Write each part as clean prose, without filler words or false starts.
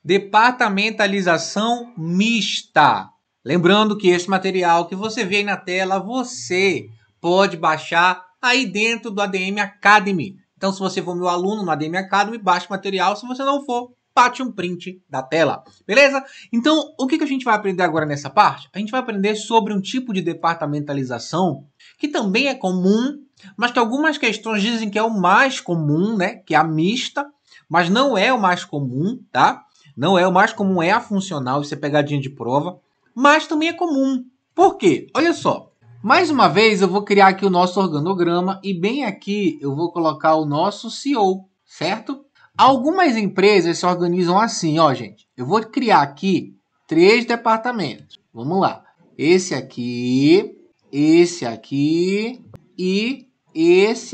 Departamentalização mista. Lembrando que esse material que você vê aí na tela, você pode baixar aí dentro do ADM Academy. Então, se você for meu aluno no ADM Academy, baixe o material. Se você não for, bate um print da tela. Beleza? Então, o que a gente vai aprender agora nessa parte? A gente vai aprender sobre um tipo de departamentalização que também é comum, mas que algumas questões dizem que é o mais comum, né? Que é a mista, mas não é o mais comum, tá? Não é o mais comum, é a funcional, isso é pegadinha de prova, mas também é comum. Por quê? Olha só. Mais uma vez, eu vou criar aqui o nosso organograma e bem aqui eu vou colocar o nosso CEO, certo? Algumas empresas se organizam assim, ó, gente. Eu vou criar aqui 3 departamentos. Vamos lá. Esse aqui e esse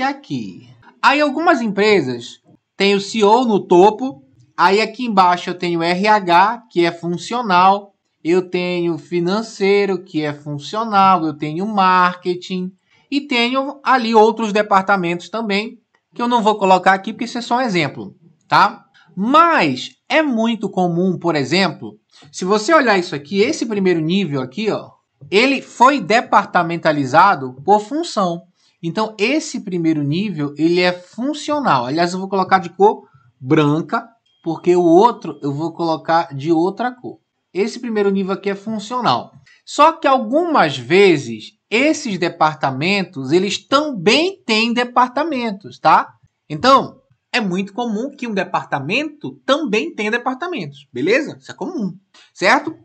aqui. Aí algumas empresas têm o CEO no topo. Aí aqui embaixo eu tenho RH, que é funcional. Eu tenho financeiro, que é funcional. Eu tenho marketing. E tenho ali outros departamentos também, que eu não vou colocar aqui, porque isso é só um exemplo, tá? Mas é muito comum, por exemplo, se você olhar isso aqui, esse primeiro nível aqui, ó, ele foi departamentalizado por função. Então, esse primeiro nível, ele é funcional. Aliás, eu vou colocar de cor branca, porque o outro eu vou colocar de outra cor. Esse primeiro nível aqui é funcional. Só que algumas vezes, esses departamentos, eles também têm departamentos, tá? Então, é muito comum que um departamento também tenha departamentos, beleza? Isso é comum, certo?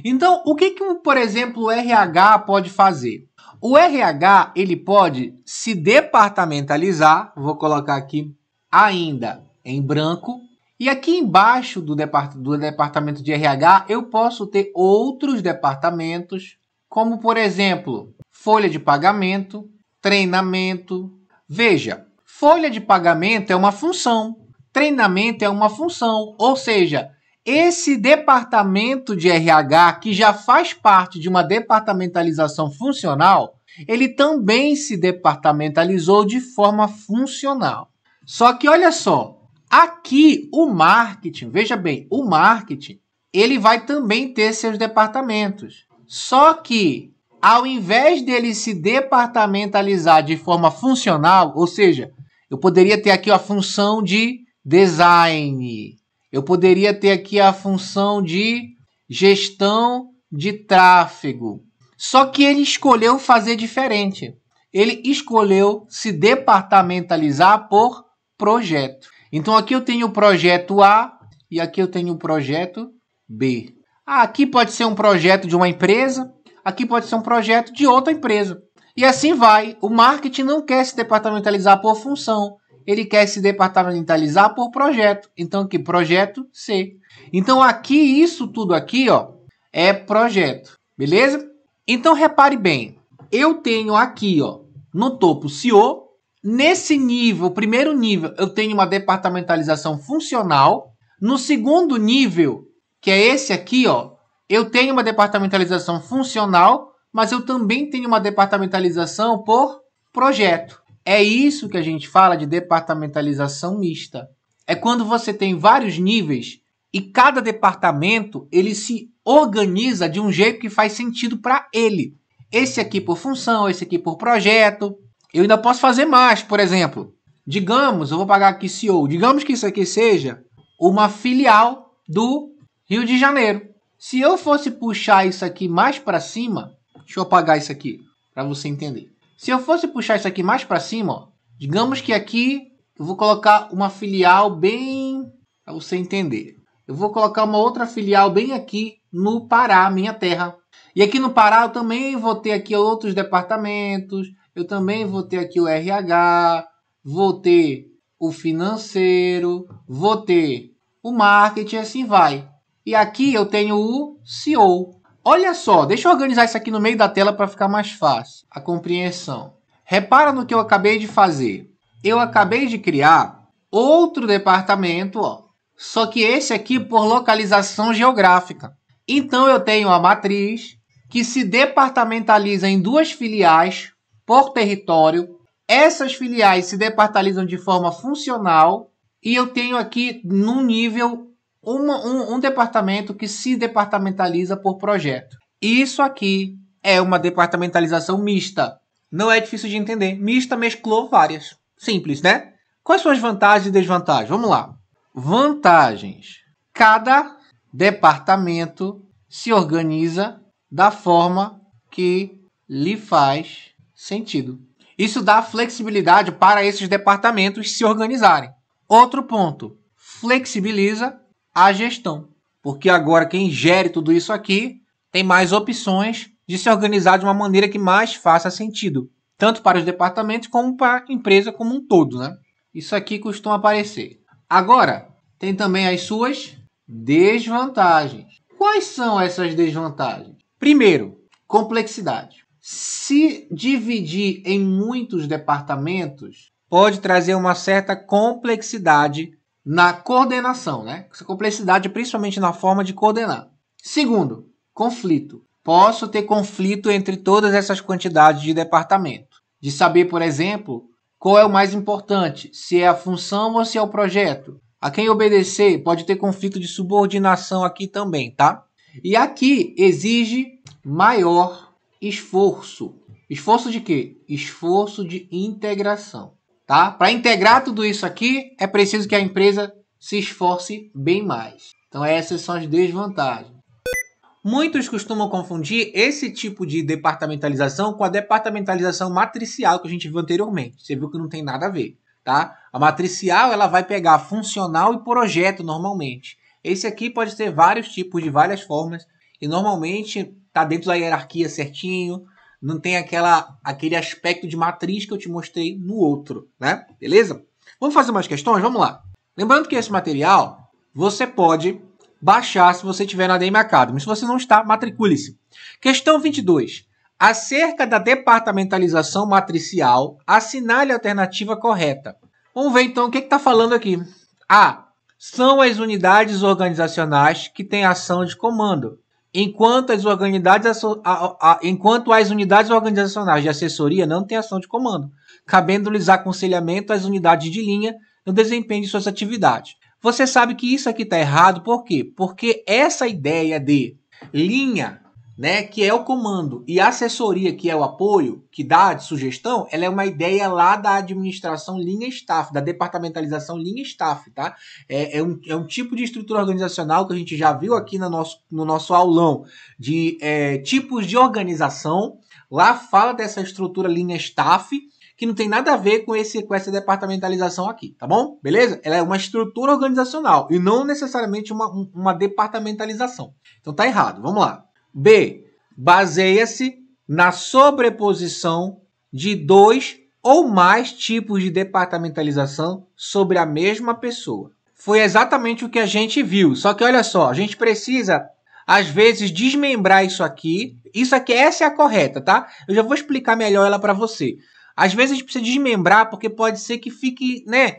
Então, o que, por exemplo, o RH pode fazer? O RH, ele pode se departamentalizar, vou colocar aqui ainda em branco, e aqui embaixo do departamento de RH, eu posso ter outros departamentos, como, por exemplo, folha de pagamento, treinamento. Veja, folha de pagamento é uma função, treinamento é uma função, ou seja, esse departamento de RH, que já faz parte de uma departamentalização funcional, ele também se departamentalizou de forma funcional. Só que olha só, aqui o marketing, veja bem, o marketing, ele vai também ter seus departamentos. Só que, ao invés dele se departamentalizar de forma funcional, ou seja, eu poderia ter aqui a função de design, eu poderia ter aqui a função de gestão de tráfego. Só que ele escolheu fazer diferente. Ele escolheu se departamentalizar por projeto. Então, aqui eu tenho o projeto A e aqui eu tenho o projeto B. Aqui pode ser um projeto de uma empresa, aqui pode ser um projeto de outra empresa. E assim vai. O marketing não quer se departamentalizar por função. Ele quer se departamentalizar por projeto. Então, aqui, projeto C. Então, aqui, isso tudo aqui, ó, é projeto. Beleza? Então, repare bem. Eu tenho aqui, ó, no topo CEO. Nesse nível, primeiro nível, eu tenho uma departamentalização funcional. No segundo nível, que é esse aqui, ó, eu tenho uma departamentalização funcional, mas eu também tenho uma departamentalização por projeto. É isso que a gente fala de departamentalização mista. É quando você tem vários níveis e cada departamento ele se organiza de um jeito que faz sentido para ele. Esse aqui por função, esse aqui por projeto. Eu ainda posso fazer mais, por exemplo. Digamos, eu vou pagar aqui CEO. Digamos que isso aqui seja uma filial do Rio de Janeiro. Se eu fosse puxar isso aqui mais para cima, deixa eu apagar isso aqui para você entender. Se eu fosse puxar isso aqui mais para cima, ó, digamos que aqui eu vou colocar uma filial bem para você entender. Eu vou colocar uma outra filial bem aqui no Pará, minha terra. E aqui no Pará eu também vou ter aqui outros departamentos. Eu também vou ter aqui o RH, vou ter o financeiro, vou ter o marketing, assim vai. E aqui eu tenho o CEO. Olha só, deixa eu organizar isso aqui no meio da tela para ficar mais fácil a compreensão. Repara no que eu acabei de fazer. Eu acabei de criar outro departamento, ó, só que esse aqui por localização geográfica. Então eu tenho a matriz que se departamentaliza em 2 filiais por território. Essas filiais se departamentalizam de forma funcional e eu tenho aqui no nível um departamento que se departamentaliza por projeto. Isso aqui é uma departamentalização mista. Não é difícil de entender. Mista mesclou várias. Simples, né? Quais são as vantagens e desvantagens? Vamos lá. Vantagens. Cada departamento se organiza da forma que lhe faz sentido. Isso dá flexibilidade para esses departamentos se organizarem. Outro ponto. Flexibiliza a gestão. Porque agora quem gere tudo isso aqui tem mais opções de se organizar de uma maneira que mais faça sentido. Tanto para os departamentos como para a empresa como um todo, né? Isso aqui costuma aparecer. Agora, tem também as suas desvantagens. Quais são essas desvantagens? Primeiro, complexidade. Se dividir em muitos departamentos, pode trazer uma certa complexidade na coordenação, né? Essa complexidade principalmente na forma de coordenar. Segundo, conflito. Posso ter conflito entre todas essas quantidades de departamento. De saber, por exemplo, qual é o mais importante, se é a função ou se é o projeto. A quem obedecer pode ter conflito de subordinação aqui também, tá? E aqui exige maior esforço. Esforço de quê? Esforço de integração, tá? Para integrar tudo isso aqui, é preciso que a empresa se esforce bem mais. Então essas são as desvantagens. Muitos costumam confundir esse tipo de departamentalização com a departamentalização matricial que a gente viu anteriormente. Você viu que não tem nada a ver, tá? A matricial, ela vai pegar funcional e projeto normalmente. Esse aqui pode ter vários tipos, de várias formas, e normalmente está dentro da hierarquia certinho, não tem aquele aspecto de matriz que eu te mostrei no outro, né? Beleza? Vamos fazer umas questões? Vamos lá. Lembrando que esse material você pode baixar se você estiver na ADM Academy. Se você não está, matricule-se. Questão 22. Acerca da departamentalização matricial, assinale a alternativa correta. Vamos ver então o que está falando aqui. A. São as unidades organizacionais que têm ação de comando, enquanto as unidades organizacionais de assessoria não têm ação de comando, cabendo-lhes aconselhamento às unidades de linha no desempenho de suas atividades. Você sabe que isso aqui está errado, por quê? Porque essa ideia de linha, né, que é o comando, e assessoria, que é o apoio, que dá de sugestão, ela é uma ideia lá da administração linha staff, da departamentalização linha staff, tá? É um tipo de estrutura organizacional que a gente já viu aqui no nosso aulão de tipos de organização. Lá fala dessa estrutura linha staff, que não tem nada a ver com essa departamentalização aqui, tá bom? Beleza? Ela é uma estrutura organizacional e não necessariamente uma departamentalização. Então tá errado, vamos lá. B. Baseia-se na sobreposição de 2 ou mais tipos de departamentalização sobre a mesma pessoa. Foi exatamente o que a gente viu, só que olha só, a gente precisa às vezes desmembrar isso aqui. Essa é a correta, tá? Eu já vou explicar melhor ela para você. Às vezes a gente precisa desmembrar porque pode ser que fique, né?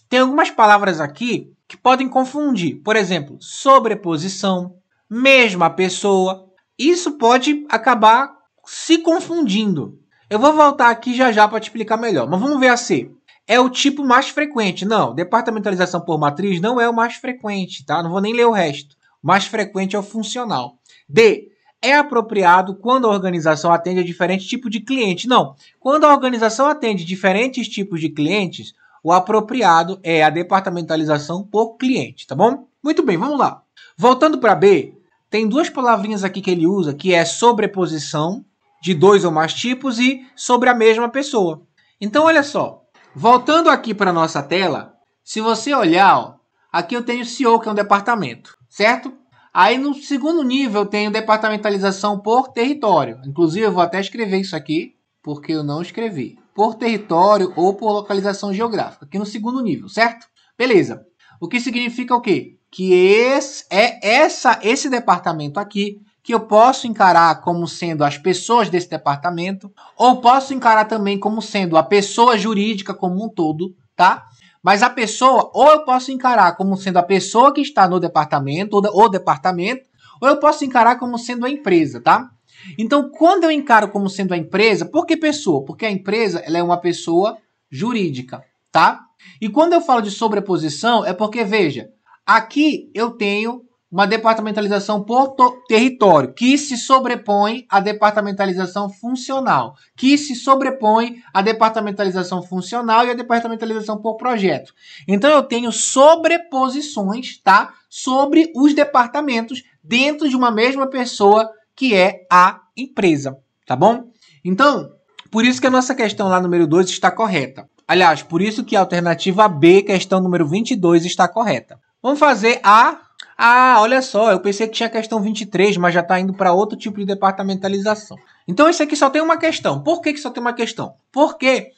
Tem algumas palavras aqui que podem confundir. Por exemplo, sobreposição, mesma pessoa. Isso pode acabar se confundindo. Eu vou voltar aqui já para te explicar melhor. Mas vamos ver a C. É o tipo mais frequente. Não, departamentalização por matriz não é o mais frequente, tá? Não vou nem ler o resto. O mais frequente é o funcional. D. É apropriado quando a organização atende a diferentes tipos de cliente. Não, quando a organização atende diferentes tipos de clientes, o apropriado é a departamentalização por cliente, tá bom? Muito bem, vamos lá. Voltando para B, tem duas palavrinhas aqui que ele usa, que é sobreposição de 2 ou mais tipos e sobre a mesma pessoa. Então, olha só, voltando aqui para a nossa tela, se você olhar, ó, aqui eu tenho CEO, que é um departamento, certo? Aí no segundo nível eu tenho departamentalização por território. Inclusive eu vou até escrever isso aqui, porque eu não escrevi. Por território ou por localização geográfica. Aqui no segundo nível, certo? Beleza. O que significa o quê? Que esse departamento aqui, que eu posso encarar como sendo as pessoas desse departamento, ou posso encarar também como sendo a pessoa jurídica como um todo, tá? Mas a pessoa, ou eu posso encarar como sendo a pessoa que está no departamento, ou departamento, ou eu posso encarar como sendo a empresa, tá? Então, quando eu encaro como sendo a empresa, por que pessoa? Porque a empresa, ela é uma pessoa jurídica, tá? E quando eu falo de sobreposição, é porque, veja, Aqui eu tenho uma departamentalização por território, que se sobrepõe à departamentalização funcional, que se sobrepõe à departamentalização funcional e à departamentalização por projeto. Então eu tenho sobreposições, tá? Sobre os departamentos dentro de uma mesma pessoa, que é a empresa, tá bom? Então, por isso que a nossa questão lá número 2 está correta. Aliás, por isso que a alternativa B, questão número 22, está correta. Vamos fazer a... Ah, olha só, eu pensei que tinha a questão 23, mas já está indo para outro tipo de departamentalização. Então, esse aqui só tem uma questão. Por que só tem uma questão? Porque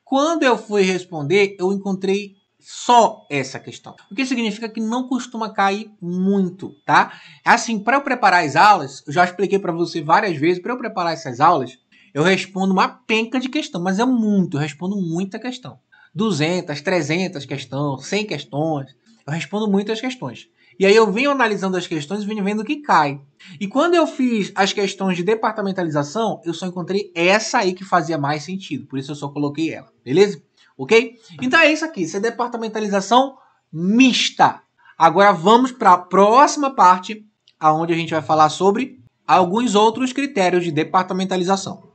quando eu fui responder, eu encontrei só essa questão. O que significa que não costuma cair muito, tá? Assim, para eu preparar as aulas, eu já expliquei para você várias vezes, para eu preparar essas aulas, eu respondo uma penca de questão, mas é muito, eu respondo muita questão. 200, 300 questões, 100 questões, eu respondo muitas questões. E aí eu venho analisando as questões e venho vendo o que cai. E quando eu fiz as questões de departamentalização, eu só encontrei essa aí que fazia mais sentido. Por isso eu só coloquei ela, beleza? Ok? Então é isso aqui, isso é departamentalização mista. Agora vamos para a próxima parte, onde a gente vai falar sobre alguns outros critérios de departamentalização.